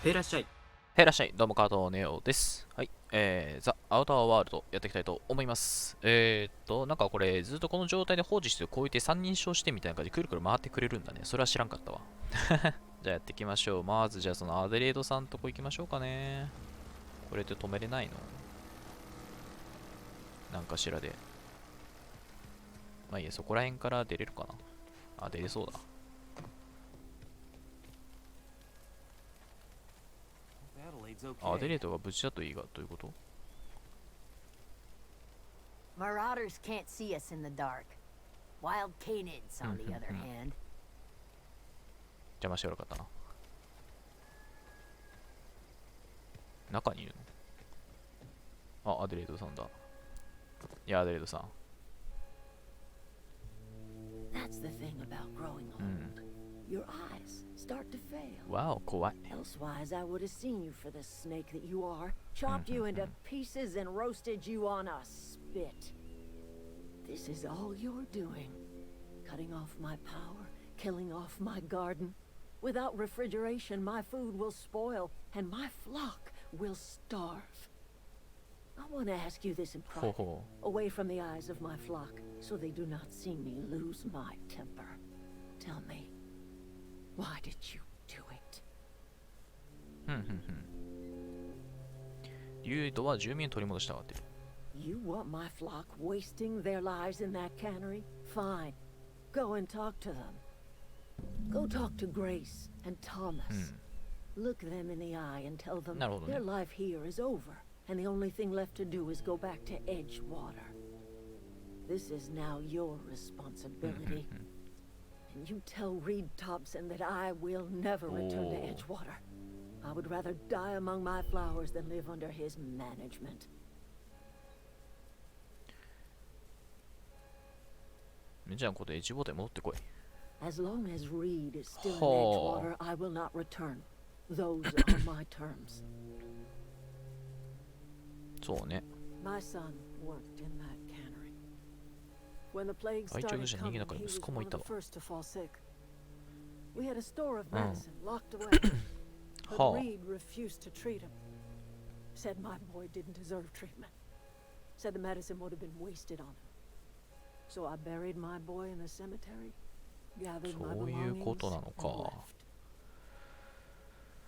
へいらっしゃい。へいらっしゃい、どうも、加藤ねおです。はい、ザ・アウターワールドやっていきたいと思います。なんかこれ、ずっとこの状態で放置してこういって三人称してみたいな感じでくるくる回ってくれるんだね。それは知らんかったわ。じゃあやっていきましょう。まず、じゃあそのアデレードさんとこ行きましょうかね。これって止めれないのなんかしらで。まあいいや、そこら辺から出れるかな。あ、出れそうだ。アデレードが無事だといいが、どういうこと？ Marauders can't see us in the dark. Wild canids, on the other hand. 邪魔して悪かったな。中にいるの？あ、アデレードさんだ。いや、アデレードさん。That's the thing about growing old. Your eyes start to fail. わお、怖い。 Elsewise, I would have seen you for the snake that you are, chopped you into pieces and roasted you on a spit. This is all you're doing. Cutting off my power, killing off my garden. Without refrigeration, my food will spoil, and my flock will starve. I want to ask you this in private, away from the eyes of my flock, so they do not see me lose my temper. Tell me, why did you do it? リュウドは住民を取り戻したがってる。You want my flock wasting their lives in that cannery? Fine. Go and talk to them. Go talk to Grace and Thomas. Look them in the eye and tell them their life here is over, and the only thing left to do is go back to Edgewater. This is now your responsibility. And you tell Reed Thompson that I will never return to Edgewater. I would rather die among my flowers than live under his management. じゃあ、ここでエッジボタン戻ってこい。As long as Reed is still in Edgewater, I will not return. Those are my terms. そうね。My son worked in that cannery. When the plague started coming, he was one of the first to fall sick. We had a store of medicine locked away, but Reed refused to treat him. Said my boy didn't deserve treatment. Said the medicine would have been wasted on him. So I buried my boy in the cemetery, gathered my belongings, and left.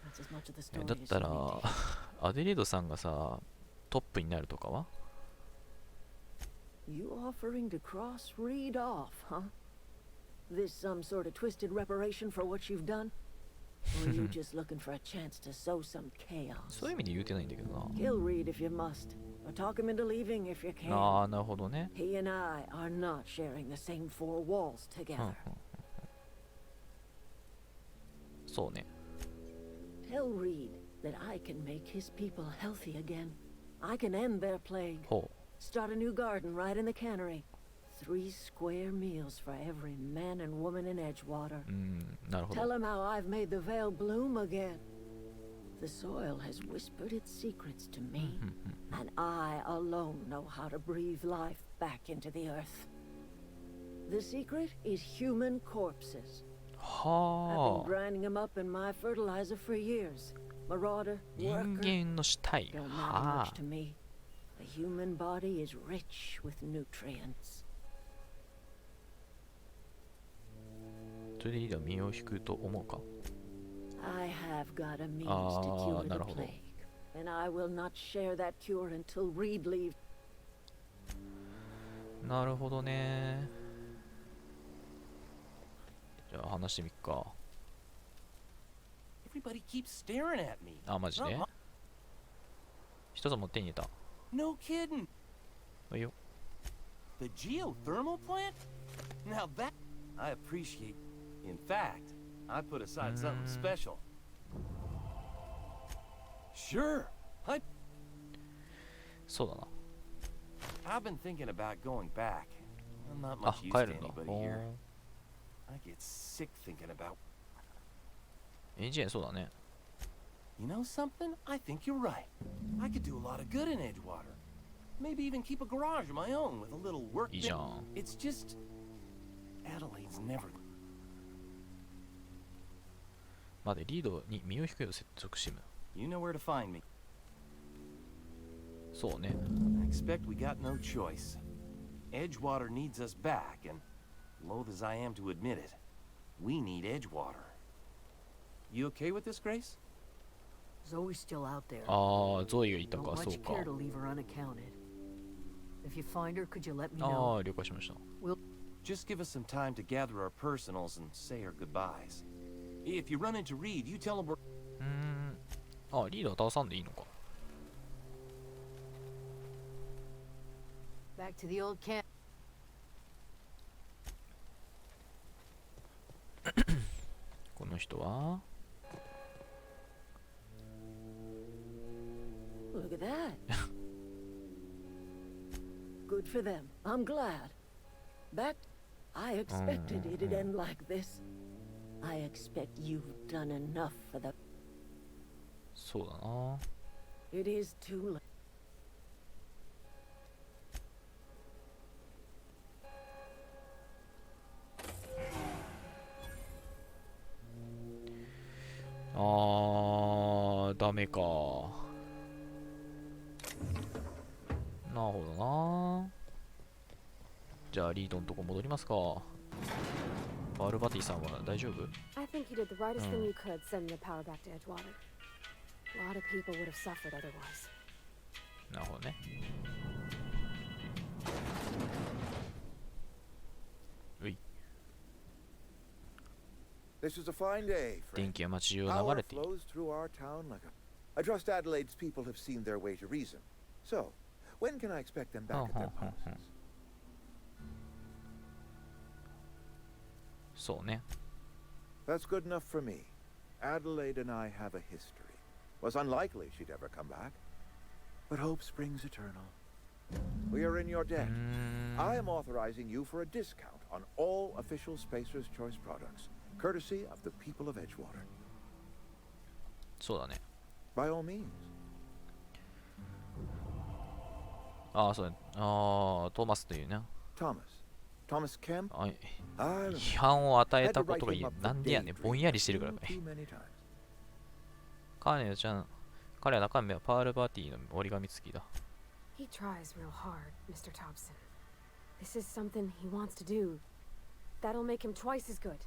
That's as much of the story as you need to hear. だったら、アデレードさんがさ、トップになるとかは？ You offering to cross Reed off, huh? This some sort of twisted reparation for what you've done? Or are you just looking for a chance to sow some chaos? そういう意味で言うてないんだけどな。Kill Reed if you must, or talk him into leaving if you can. ああ、なるほどね。He and I are not sharing the same four walls together. そうね。Tell Reed that I can make his people healthy again. I can end their plague. Start a new garden right in the cannery. 3 square meals for every man and woman in Edgewater. なるほど。Tell him how I've made the vale bloom again. The soil has whispered its secrets to me, and I alone know how to breathe life back into the earth. The secret is human corpses. I've been grinding them up in my fertilizer for years. Marauder, worker, don't matter much to me. The human body is rich with nutrients. それでリーダー身を引くと思うか？ I have got a means to cure the plague, and I will not share that cure until Reed leaves. なるほどね。じゃあ話してみっか。Everybody keeps staring at me. あ、マジで？一つも手に入れた。No kidding. いいよ。The geothermal plant? Now that I appreciate. In fact, I put aside something special. Sure.そうだな。 I've been thinking about going back. I'm not much use to anybody here. I get sick thinking about. エンジニアそうだね。 You know something? I think you're right. I could do a lot of good in Edgewater. Maybe even keep a garage of my own with a little work. いいじゃん。 It's just Adelaide's never. までリードに身を引くよう接続してむ。 You know where to find me. そうね。 I expect we got no choice. Edgewater needs us back, and loath as I am to admit it, we need Edgewater. You okay with this, Grace? Zoe's still out there. ああ、ゾイがいた Don't か、 much そうか。 care to leave her unaccounted. If you find her, could you let me あ know? あ、了解しました。 Just give us some time to gather our personals and say our goodbyes. If you run into Reed, you tell him we're... あ、リーダー倒さんでいいのか。 Back to the old camp. この人は Look at that. Good for them. I'm glad. I expected it'd end like this. I expect you've done enough for the... そうだな。 It is too late. あー、ダメか。なるほどな。じゃあリードのとこ戻りますか。バルバティさんは大丈夫？ I think you did the rightest thing you could sending the power back to Edgewater. A lot of people would have suffered otherwise. なるほどね。うい。 This is a fine day, 電 friend. 気は街中を流 Power れている。 flows through our town like a... I trust Adelaide's people have seen their way to reason. So, when can I expect them back at their posts? そうね。 That's good enough for me. Adelaide and I have a history. Was unlikely she'd ever come back. But hope springs eternal. We are in your debt. I am authorizing you for a discount on all official Spacer's Choice products, courtesy of the people of Edgewater. そうだね。 By all means. ああ、そうだね。ああ、トーマスというね。 Thomas. Thomas Kemp? あ I 批判を与え had た to こ write とが him up な for んでやねん。ぼんやりしてるからね。 too many times. カーネちゃん、彼は中身はパールバティの折り紙付きだ。 He tries real hard, Mr. Thompson. This is something he wants to do. That'll make him twice as good.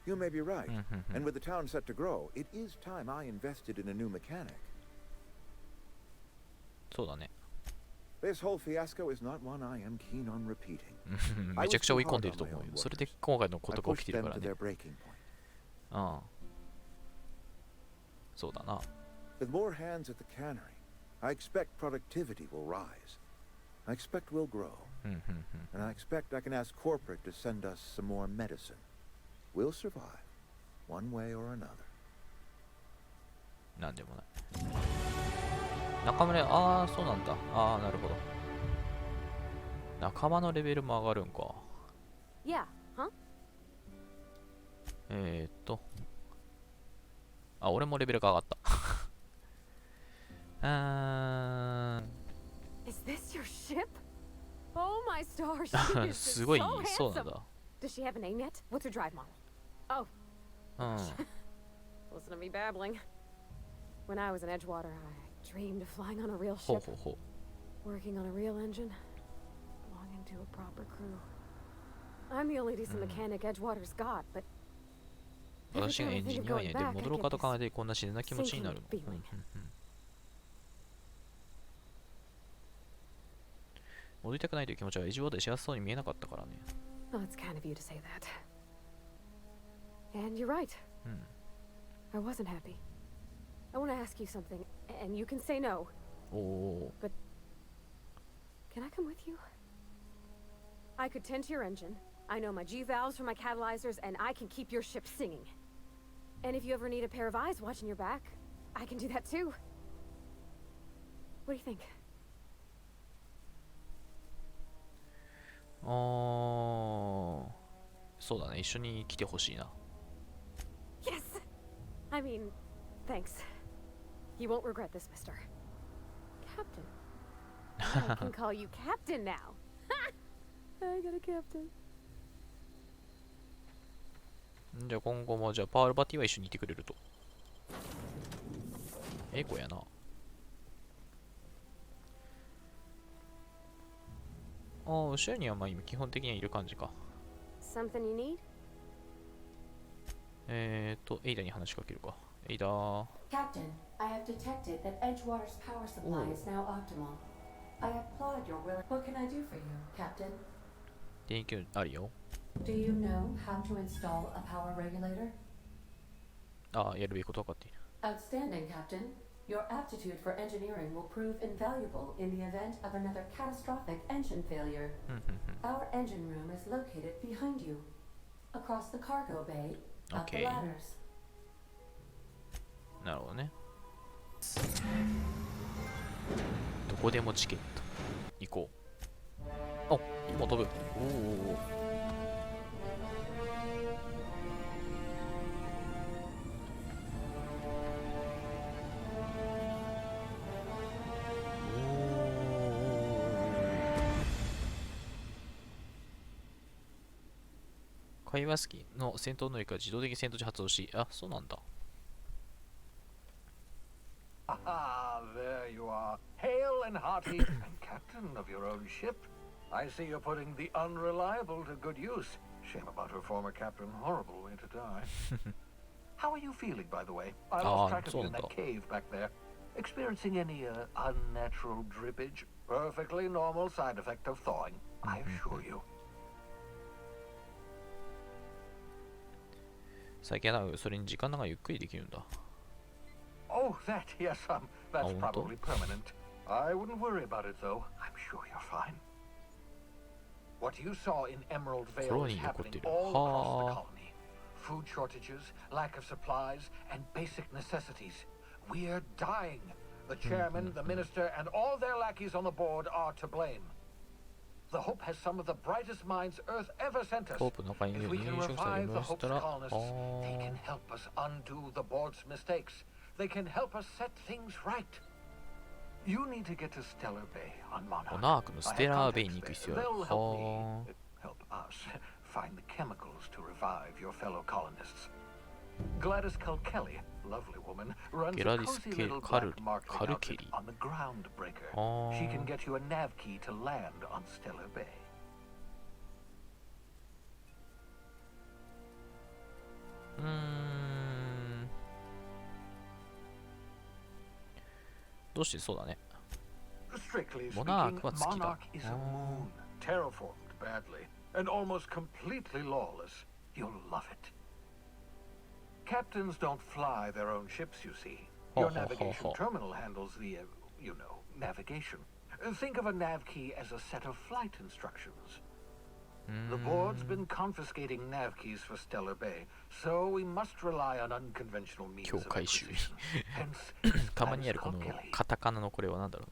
You may be right. And with the town set to grow, it is time I invested in a new mechanic. そうだね。 This whole fiasco is not one I am keen on repeating. めちゃくちゃ追い込んでいると思うよ。それで今回のこ I とが起 pushed きてる them から to ね their。breaking point. うん。そうだな。 With more hands at the cannery, I expect productivity will rise. I expect we'll grow. And I expect I can ask corporate to send us some more medicine. We'll survive, one way or another. なんでもない。仲間で、ああ、そうなんだ。ああ、なるほど。仲間のレベルも上がるんか。 Yeah, huh? あ、俺もレベルが上がった。Is this your ship? Oh my stars, she is すごい、 so そうなん handsome. だ。 Does she have a name yet? What's her drive model? Oh, うん。 listen to me babbling. When I was in Edgewater, I dreamed of flying on a real ほう ship, ほうほう。 working on a real engine, belonging to a proper crew. I'm the only decent mechanic Edgewater's got, but 私がエンジニアにで戻ろうかと考えてこんな自然な気持ちになるの。うんうんうん戻りたくないという気持ちはエジワで幸せそうに見えなかったからね。 oh, it's kind of you to say that. And you're right. I wasn't happy. I want to ask you something, and you can say no. おお。 Can I come with you? I could tend to your engine. I know my G valves for my catalyzers, and I can keep your ship singing. And if you ever need a pair of eyes watching your back, I can do that too. What do you think? あー、そうだね。一緒に来てほしいな。 Yes! I mean, thanks. You won't regret this, mister. Captain. I can call you Captain now. I got a captain. じゃあ今後もじゃあパールパティは一緒にいてくれると。エコやな。ああ、後ろにはまあ今基本的にはいる感じか。Something you need? エイダに話しかけるか。エイダー。Captain, I have detected that Edgewater's power supply is now optimal. I applaud your will. What can I do for you, Captain? 電気あるよ。Do you know how to install a power regulator? ああ、やるべきこと分かっている。Outstanding, Captain. Your aptitude for engineering will prove invaluable in the event of another catastrophic engine failure. Our engine room is located behind you, across the cargo bay, up the Okay. ladders. なるほどね。どこでもチケット。行こう。あ、今飛ぶ。おお。会話式の戦闘能力が自動的に戦闘時発動し、あ、そうなんだ。Ah, there you are, hale and hearty, and captain of your own ship. I see you're putting the unreliable to good use. Shame about her former captain. Horrible way to die. How are you feeling, by the way? I lost track of you in that cave back there. Experiencing any unnatural drippage? Perfectly normal side effect of thawing, I assure you. 最近はなんかそれに時間がゆっくりできるんだ。Oh, that, yes, that's probably permanent. I wouldn't worry about it, though. I'm sure you're fine. What you saw in Emerald Vale is happening all across the colony. Food shortages, lack of supplies, and basic necessities. We're dying. The chairman, the minister, and all their lackeys on the board are to blame. The Hope has some of the brightest minds Earth ever sent us. If we can revive the Hope's colonists, they can help us undo the board's mistakes. They can help us set things right. You need to get to Stellar Bay on Monarch. モナークのステラーベイに行く必要ある。 They'll help me, help us, find the chemicals to revive your fellow colonists. Gladys Kelly, lovely woman, runs a cozy little black marketing outfit on the Groundbreaker. She can get you a nav key to land on Stellar Bay. どうしてそうだね。 Strictly Monarch speaking, は好きだ。 Monarch is a moon, terraformed badly, and almost completely lawless. You'll love it. Captains don't fly their own ships, you see. Your navigation terminal handles the, navigation. Think of a nav key as a set of flight instructions. The board's been confiscating nav keys for Stellar Bay, so we must rely on unconventional means of acquisition. Hence, たまにあるこのカタカナのこれは何だろう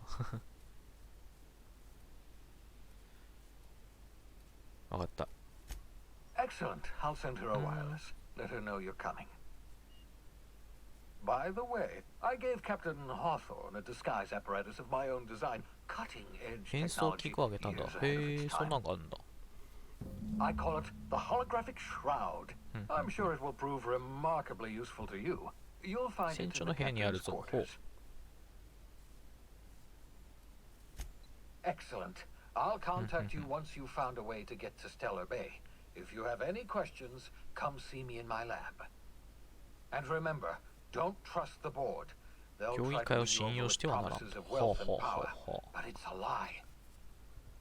な。わかった。 Excellent. I'll send her a wireless. Let her know you're coming. By the way, I gave Captain Hawthorne a disguise apparatus of my own design, cutting-edge 変装器 technology 具をあげたんだ。 years ahead of へえ、 its そん time. なんがあるんだ。 I call it the holographic shroud. I'm sure it will prove remarkably useful to you. You'll find it 船 in 長 the の部屋にある captain's ぞ。ほう。 quarters. Excellent. I'll contact you once you've found a way to get to Stellar Bay. If you have any questions, come see me in my lab. And remember, don't trust the board. They'll 教 try 員 to 会を win you 信 over 用 with してはならん。 promises of ほう wealth ほう and ほう power, ほ but it's a lie.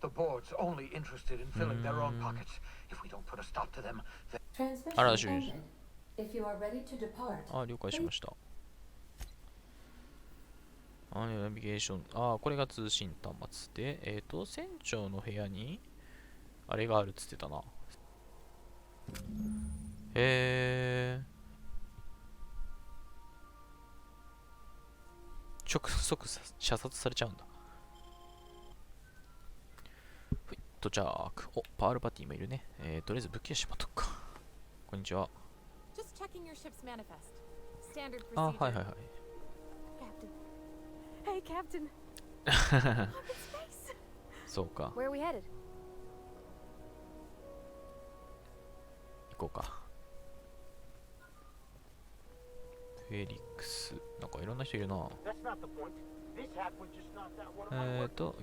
The board's only interested in filling their own pockets. If we don't put a stop to them, they... Transmission ended. If you are ready to depart, ああ、了解しました。ナビゲーション。ああ、これが通信端末で、船長の部屋に、あれがあるっつってたな。へえ。直即射殺されちゃうんだ。ほい、到着。お、パールパティもいるね。とりあえず武器はしまっとくか。こんにちは。Just checking your ship's manifest. Standard あ、 procedure. はいはいはい。Captain. Hey, Captain. Up in space. そうか。 Where are we headed? 行こうか。フェリックス。なんかいろんな人いるな。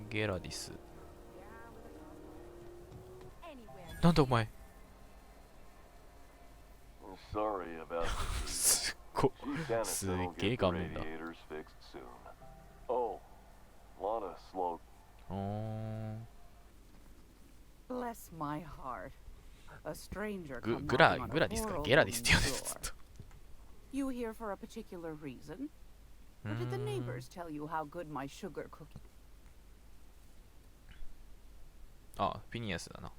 ゲラディス。なんだお前。すっご。すっげえ画面だ。Bless my heart. A stranger グラディスかゲラディスって呼んでたずっと。You here for a particular reason? Or did the neighbors tell you how good my sugar cookie? あ、フィニアスだな。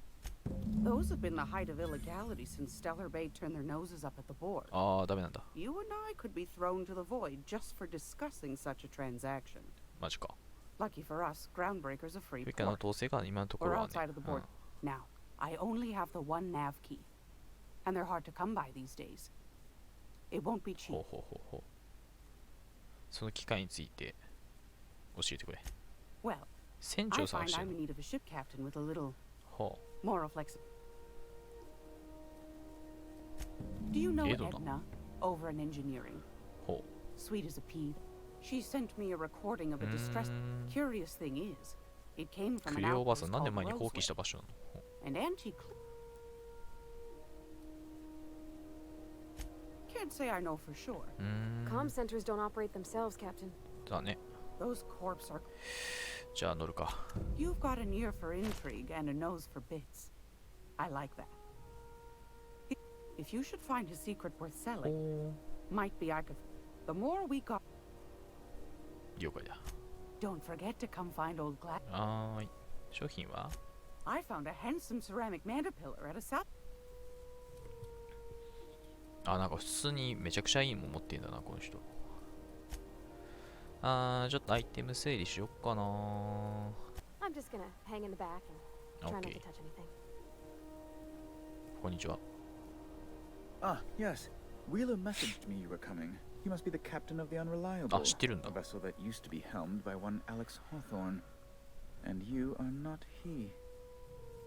Those have been the height of illegality since Stellar Bay turned their noses up at the board. ああ、ダメなんだ。You and I could be thrown to the void just for discussing such a transaction. マジか。Lucky for us, Groundbreaker's a free ウィカの port. 統制が今のとこ We're ろはね。 outside of the board. Now, I only have the one nav key. And they're hard to come by these days. It won't be ほう cheap. ほうほうほう。その機械について教えてくれ。 Well, 船 I 長探 find してる I'm の。 in need of a ship captain with a little ほ moral flexibility. Do you know Edna. Edna over in engineering? うほ Sweet as a pea. She sent me a recording of a distress. Curious thing is, it came う。 from ク an リオおばあ outpost さん、何年 called 前に放棄し Roseway. た場所なの。ほう And Auntie can't say I know for sure. Comm centers don't operate themselves, Captain. だね。 Those corps are. じゃあ乗るか。 You've got an ear for intrigue and a nose for bits. I like that. If you should find a secret worth お selling, ー might be I could. The more we got, 了解だ。 don't forget to come find old glass. はーい。商品は I found a handsome ceramic mandapillar at a south. あ、なんか普通にめちゃくちゃいいもん持ってんだな、この人。あー、ちょっとアイテム整理しよっかな。 I'm just gonna hang in the back and try not to Okay. touch anything. こんにちは。 Ah, yes. Wheeler messaged me you were coming. He must be the captain of the Unreliable, あ、知ってるんだ a。vessel that used to be helmed by one Alex Hawthorne. And you are not he.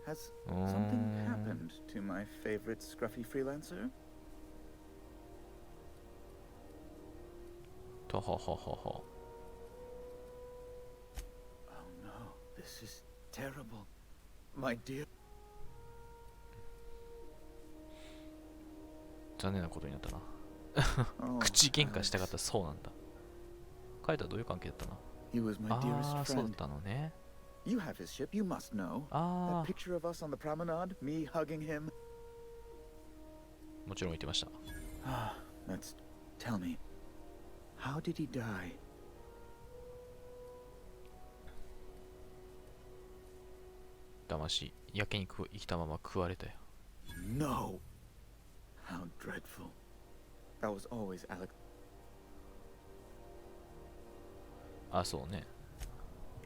Has something happened to my favorite scruffy freelancer? とはははは。 Oh no, this is terrible. My dear. 残念なことになったな。 Oh, 口喧嘩したかっ Alex. た、そうなんだ。彼とはどういう関係だったな。 He was my あ dearest あ、そうだっ friend. たのね。 You have his ship, you must know. あ That picture of us on the promenade, me hugging him. あ、もちろん言ってました。 Ah, let's tell me. How did he die? 騙し、焼けに生きたまま食われたよ。 No. How dreadful. That was always Alex. あ、そうね。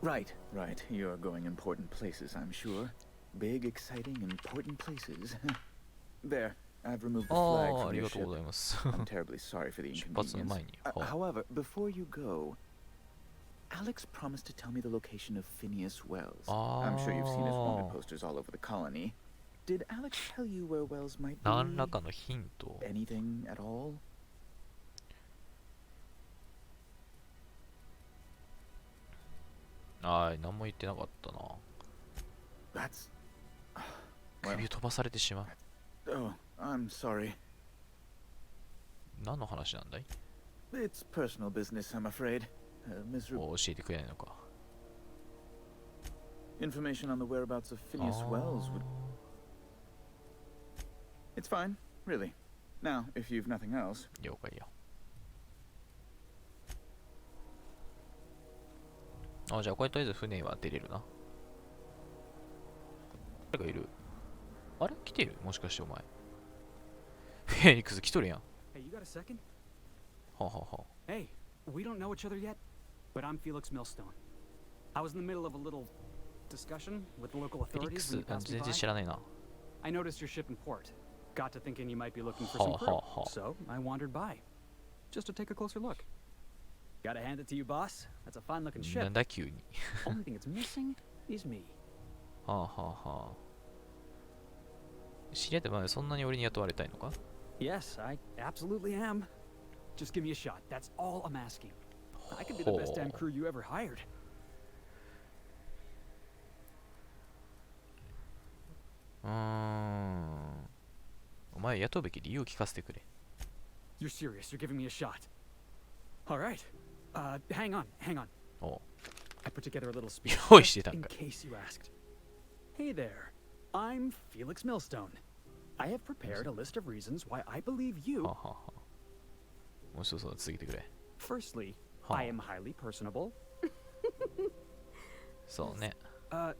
Right, right. You're going important places, I'm sure. Big, exciting, important places. There, I've removed the あ flag あ、あ from り your がとう ship. ございます。 I'm terribly sorry for the 出発の inconvenience. 前に。は However, before you go, Alex promised to tell me the location of Phineas Wells. I'm sure you've seen his wanted posters all over the colony. Did Alex tell you where Wells might 何ら be? かのヒント。 Anything at all? ああ、何も言ってなかったな。 That's... Well, 首飛ばされてしまう。 oh, I'm sorry. 何の話なんだい？ It's personal business, I'm afraid. Miserable もう教えてくれないのか。 information on the whereabouts of あ Phineas Wells ー would... It's fine, really. Now, if you've nothing else... 了解よ。あ、じゃあこれとりあえず船は出れるな。誰がいる？あれ来てる？もしかしてお前。フェニックス来とるやん。 Hey, you got a second? はあ、はあはあ、 Hey, we don't know each other yet, but I'm Felix Millstone. I was in the middle of a little discussion with the local フェニック authorities ス when you passed me 全然 by. 知らないな。 I noticed your ship in port. Got to thinking you might be looking for Ha, some crew. ha, ha. So I wandered by, just to take a closer look. Gotta hand it to you, boss. That's a fine-looking な ship. んだ急に。 Only thing it's missing is me. はあはあはあ。知り合ってまでそんなに俺に雇われたいのか？ Yes, I absolutely am. Just give me a shot. That's all I'm asking. I could be the best damn crew you ever hired. お前雇うべき理由を聞かせてくれ。You're serious? You're giving me a shot? All right. Hang on. お I put together a little speech 用意してたん in か。 case you asked. Hey there. I'm Felix Millstone. I have prepared a list of reasons why I believe you. はあはあはあ面白そうだ、続けてくれ。 Firstly, はあ I am highly personable. そうね。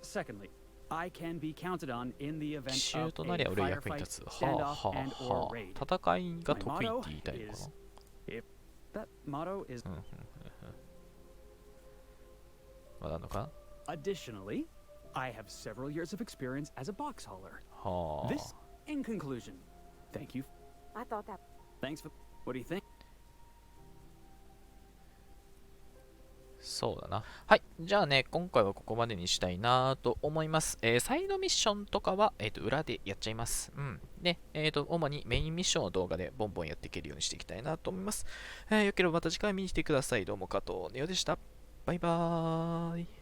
Secondly, I can be counted on in the event 奇 of 襲となりゃ a 俺役に firefight, 立つ。はあ standoff, は and あ or は raid. あ。戦いが My 得意って motto 言いたいのか is, if that motto is な。まだあんのか additionally, I have several years of experience as a box hauler. は This, あ。 in conclusion, thank you. I thought that. Thanks for. What do you think? そうだな。はい。じゃあね、今回はここまでにしたいなと思います。サイドミッションとかは、裏でやっちゃいます。うん。で、主にメインミッションを動画でボンボンやっていけるようにしていきたいなと思います。よければまた次回見に来てください。どうも加藤ねおでした。バイバーイ。